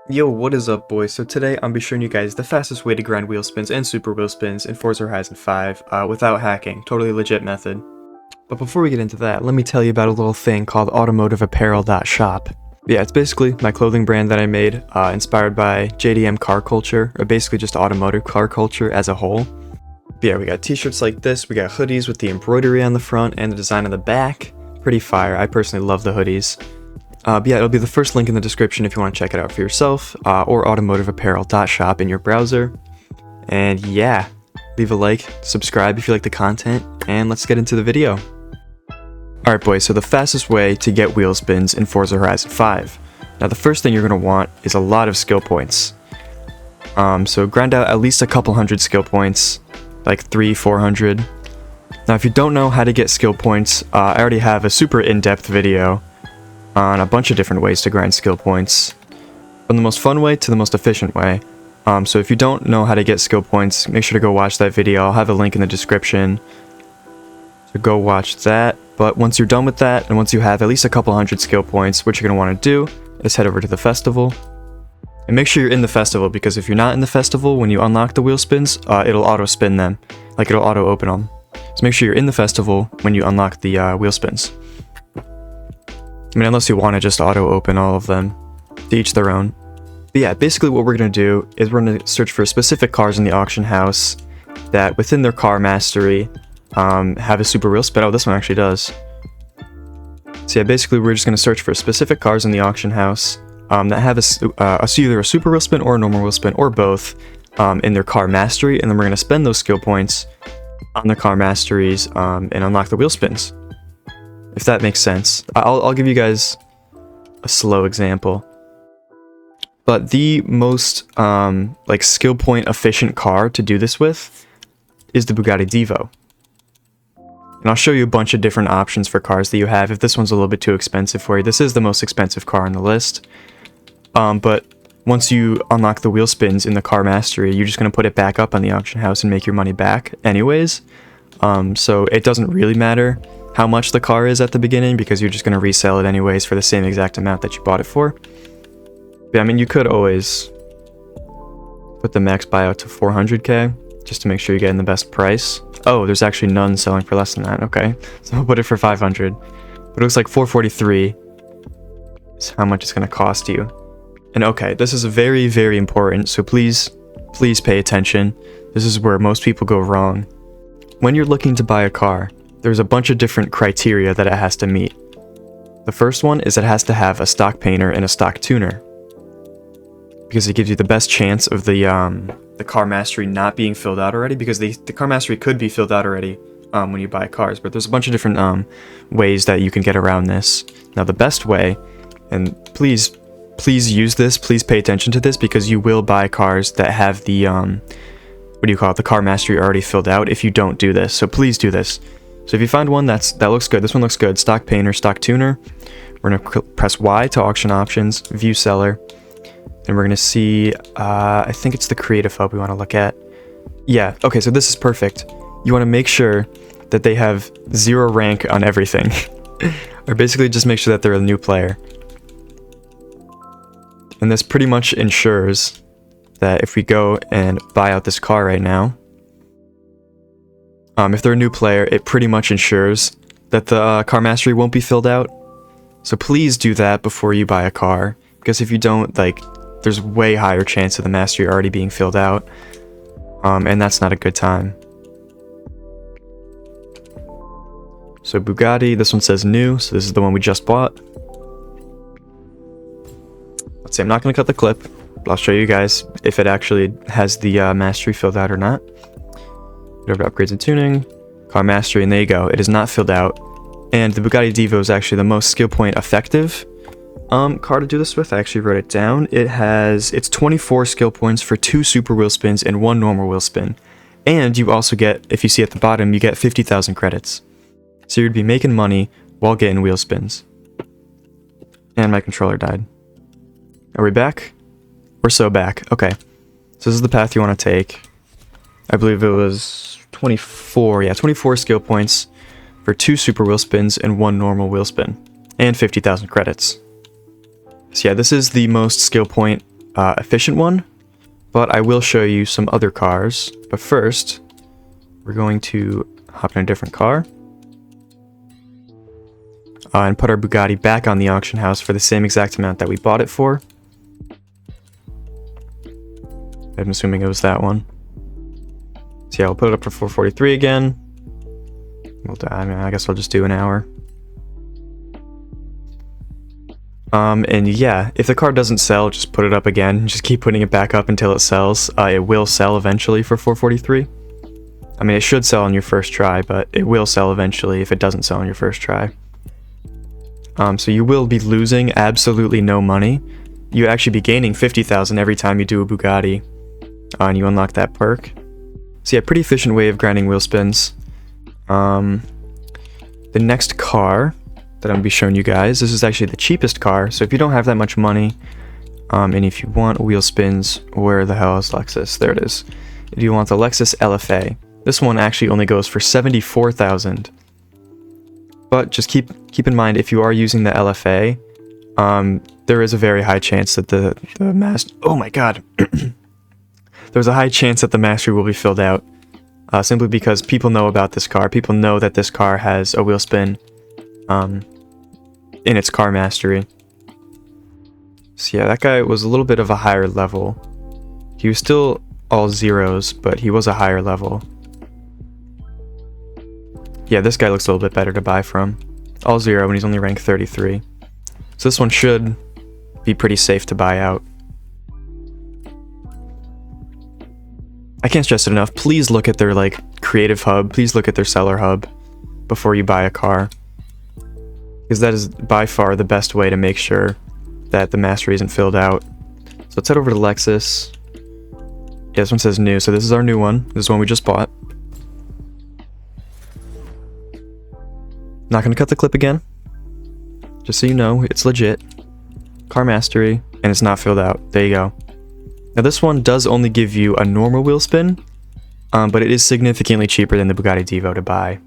Yo, what is up, boys? So today I'm be showing you guys the fastest way to grind wheel spins and super wheel spins in Forza Horizon 5 without hacking. Totally legit method. But before we get into that, let me tell you about a little thing called automotiveapparel.shop. Yeah, it's basically my clothing brand that I made, inspired by JDM car culture, or basically just automotive car culture as a whole. But yeah, we got t-shirts like this, we got hoodies with the embroidery on the front and the design on the back. Pretty fire. I personally love the hoodies. But yeah, it'll be the first link in the description if you want to check it out for yourself, or automotiveapparel.shop in your browser. And yeah, leave a like, subscribe if you like the content, and let's get into the video. Alright boys, so the fastest way to get wheel spins in Forza Horizon 5. Now the first thing you're going to want is a lot of skill points. So grind out at least a couple hundred skill points, like 300-400. Now if you don't know how to get skill points, I already have a super in-depth video on a bunch of different ways to grind skill points, from the most fun way to the most efficient way. So if you don't know how to get skill points, make sure to go watch that video. I'll have a link in the description, so go watch that. But once you're done with that, and once you have at least a couple hundred skill points, what you're going to want to do is head over to the festival, and make sure you're in the festival, because if you're not in the festival, when you unlock the wheel spins, it'll auto spin them, like it'll auto open them. So make sure you're in the festival when you unlock the wheel spins. I mean, unless you want to just auto-open all of them, to each their own. But yeah, basically what we're going to do is we're going to search for specific cars in the auction house that, within their car mastery, have a super wheel spin. Oh, this one actually does. So yeah, basically we're just going to search for specific cars in the auction house that have either a super wheel spin or a normal wheel spin, or both, in their car mastery, and then we're going to spend those skill points on the car masteries and unlock the wheel spins. If that makes sense. I'll give you guys a slow example. But the most like skill point efficient car to do this with is the Bugatti Divo. And I'll show you a bunch of different options for cars that you have. If this one's a little bit too expensive for you, this is the most expensive car on the list. But once you unlock the wheel spins in the car mastery, you're just going to put it back up on the auction house and make your money back anyways. So it doesn't really matter how much the car is at the beginning, because you're just going to resell it anyways for the same exact amount that you bought it for. But, I mean, you could always put the max buyout to 400k just to make sure you're getting the best price. Oh, there's actually none selling for less than that. Okay, so I'll put it for 500. But it looks like 443 is how much it's going to cost you. And okay, this is very, very important, so please pay attention. This is where most people go wrong. When you're looking to buy a car, there's a bunch of different criteria that it has to meet. The first one is it has to have a stock painter and a stock tuner, because it gives you the best chance of the car mastery not being filled out already, because the car mastery could be filled out already when you buy cars, but there's a bunch of different ways that you can get around this. Now the best way, and please use this, please pay attention to this, because you will buy cars that have the the car mastery already filled out if you don't do this. So please do this. So if you find one that looks good, this one looks good, stock painter, stock tuner, we're going to press Y to auction options, view seller, and we're going to see, I think it's the creative hub we want to look at. Yeah, okay, so this is perfect. You want to make sure that they have 0 rank on everything, or basically just make sure that they're a new player. And this pretty much ensures that if we go and buy out this car right now, if they're a new player, it pretty much ensures that the car mastery won't be filled out. So please do that before you buy a car, because if you don't, like, there's way higher chance of the mastery already being filled out, and that's not a good time. So Bugatti, this one says new, so this is the one we just bought. Let's see, I'm not going to cut the clip, but I'll show you guys if it actually has the mastery filled out or not. Go over to upgrades and tuning, car mastery, and there you go. It is not filled out. And the Bugatti Divo is actually the most skill point effective car to do this with. I actually wrote it down. It's 24 skill points for 2 super wheel spins and 1 normal wheel spin. And you also get, if you see at the bottom, you get 50,000 credits. So you'd be making money while getting wheel spins. And my controller died. Are we back? We're so back. Okay. So this is the path you want to take. I believe it was 24, yeah, 24 skill points for 2 super wheel spins and 1 normal wheel spin, and 50,000 credits. So yeah, this is the most skill point efficient one, but I will show you some other cars. But first, we're going to hop in a different car and put our Bugatti back on the auction house for the same exact amount that we bought it for. I'm assuming it was that one. So yeah, we'll put it up for 443 again. I guess I'll just do an hour. And yeah, if the car doesn't sell, just put it up again. Just keep putting it back up until it sells. It will sell eventually for 443. I mean, it should sell on your first try, but it will sell eventually if it doesn't sell on your first try. So you will be losing absolutely no money. You actually be gaining 50,000 every time you do a Bugatti, and you unlock that perk. So yeah, pretty efficient way of grinding wheel spins. The next car that I'm going to be showing you guys, this is actually the cheapest car, so if you don't have that much money, and if you want wheel spins, where the hell is Lexus? There it is. If you want the Lexus LFA, this one actually only goes for 74,000. But just keep in mind, if you are using the LFA, there is a very high chance that the master... Oh my god! There's a high chance that the mastery will be filled out. Simply because people know about this car. People know that this car has a wheel spin in its car mastery. So yeah, that guy was a little bit of a higher level. He was still all zeros, but he was a higher level. Yeah, this guy looks a little bit better to buy from. All zero, and he's only ranked 33. So this one should be pretty safe to buy out. I can't stress it enough. Please look at their creative hub. Please look at their seller hub before you buy a car, because that is by far the best way to make sure that the mastery isn't filled out. So let's head over to Lexus. Yeah, this one says new, so this is our new one. This is one we just bought. Not gonna cut the clip again. Just so you know, it's legit. Car mastery, and it's not filled out. There you go. Now this one does only give you a normal wheel spin, but it is significantly cheaper than the Bugatti Divo to buy.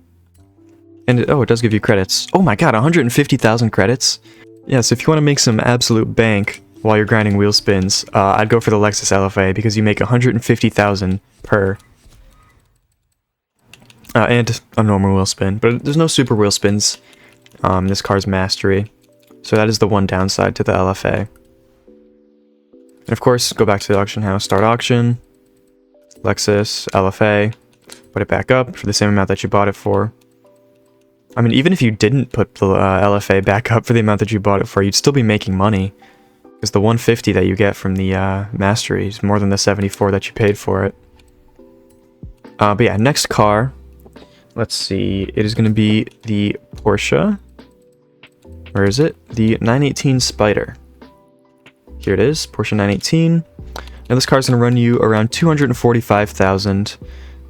And it does give you credits. Oh my god, 150,000 credits? Yeah, so if you want to make some absolute bank while you're grinding wheel spins, I'd go for the Lexus LFA, because you make 150,000 per. And a normal wheel spin, but there's no super wheel spins in this car's mastery, so that is the one downside to the LFA. And of course, go back to the auction house, start auction, Lexus LFA, put it back up for the same amount that you bought it for. I mean, even if you didn't put the LFA back up for the amount that you bought it for, you'd still be making money, because the 150 that you get from the mastery is more than the 74 that you paid for it. But yeah, next car. Let's see, it is going to be the Porsche. Where is it? The 918 Spider. Here it is, Porsche 918. Now this car is going to run you around 245,000.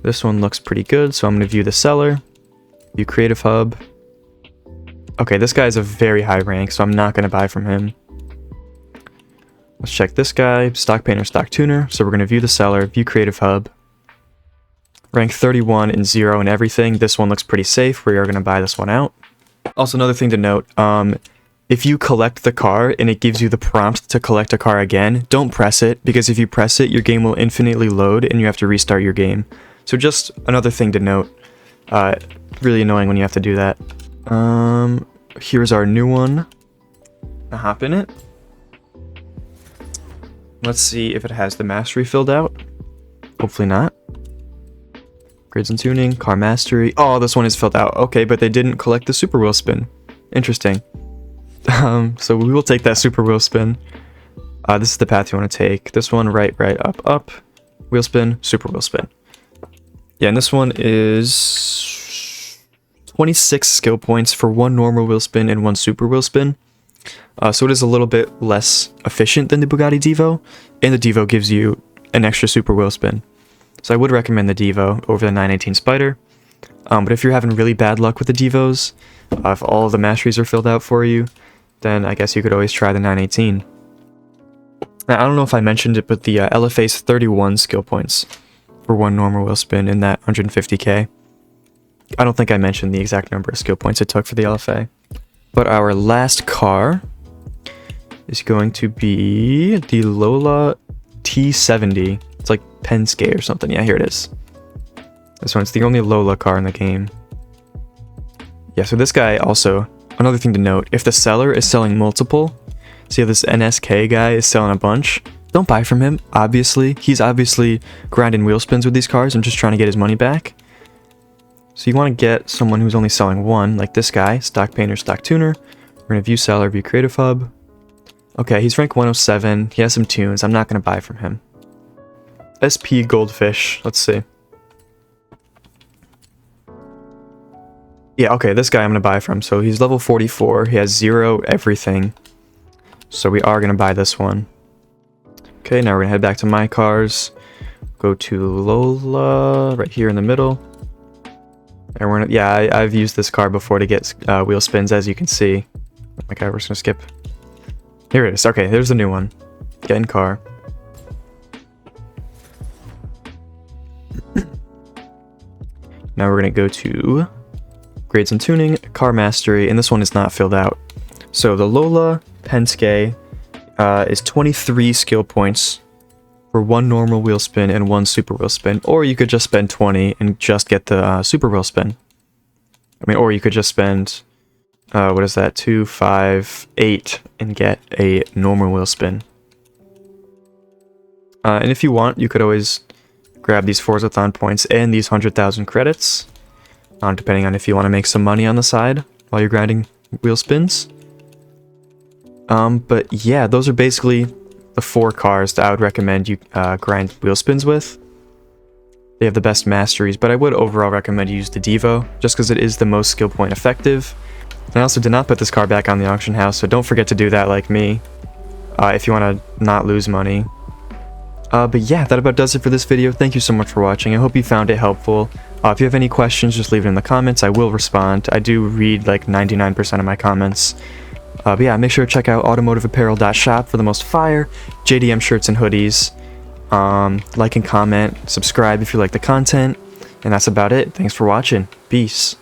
This one looks pretty good, so I'm going to view the seller. View Creative Hub. Okay, this guy is a very high rank, so I'm not going to buy from him. Let's check this guy, stock painter, stock tuner. So we're going to view the seller, view Creative Hub. Rank 31 and 0 and everything. This one looks pretty safe. We are going to buy this one out. Also, another thing to note, if you collect the car and it gives you the prompt to collect a car again, don't press it, because if you press it, your game will infinitely load and you have to restart your game. So just another thing to note. Really annoying when you have to do that. Here's our new one. I'll hop in it. Let's see if it has the mastery filled out. Hopefully not. Grades and tuning, car mastery. Oh, this one is filled out. Okay, but they didn't collect the super wheel spin. Interesting. So we will take that super wheel spin. This is the path you want to take. This one, right, up. Wheel spin, super wheel spin. Yeah, and this one is 26 skill points for one normal wheel spin and one super wheel spin. So it is a little bit less efficient than the Bugatti Divo, and the Divo gives you an extra super wheel spin. So I would recommend the Divo over the 918 Spider. But if you're having really bad luck with the Divos, if all of the masteries are filled out for you, then I guess you could always try the 918. Now, I don't know if I mentioned it, but the LFA's 31 skill points for one normal wheel spin in that 150k. I don't think I mentioned the exact number of skill points it took for the LFA. But our last car is going to be the Lola T70. It's like Penske or something. Yeah, here it is. This one's the only Lola car in the game. Yeah, so this guy also, another thing to note, if the seller is selling multiple, see how this NSK guy is selling a bunch, don't buy from him, obviously. He's obviously grinding wheel spins with these cars and just trying to get his money back. So you want to get someone who's only selling one, like this guy, stock painter, stock tuner. We're going to view seller, view creative hub. Okay, he's rank 107. He has some tunes. I'm not going to buy from him. SP Goldfish. Let's see. Yeah, okay, this guy I'm going to buy from. So he's level 44. He has 0 everything. So we are going to buy this one. Okay, now we're going to head back to my cars. Go to Lola, right here in the middle. And we're gonna, yeah, I've used this car before to get wheel spins, as you can see. Okay, we're just going to skip. Here it is. Okay, there's the new one. Get in car. Now we're going to go to grades and tuning, car mastery, and this one is not filled out. So the Lola Penske is 23 skill points for 1 normal wheel spin and 1 super wheel spin, or you could just spend 20 and just get the super wheel spin. I mean, or you could just spend what is that, 2, 5, 8 and get a normal wheel spin. And if you want, you could always grab these Forzathon points and these 100,000 credits, depending on if you want to make some money on the side while you're grinding wheel spins. But yeah, those are basically the 4 cars that I would recommend you grind wheel spins with. They have the best masteries, but I would overall recommend you use the Divo, just because it is the most skill point effective. And I also did not put this car back on the auction house, so don't forget to do that like me, if you want to not lose money. But yeah, that about does it for this video. Thank you so much for watching. I hope you found it helpful. If you have any questions, just leave it in the comments. I will respond. I do read like 99% of my comments. But yeah, make sure to check out automotiveapparel.shop for the most fire JDM shirts and hoodies. Like and comment, subscribe if you like the content. And that's about it. Thanks for watching. Peace.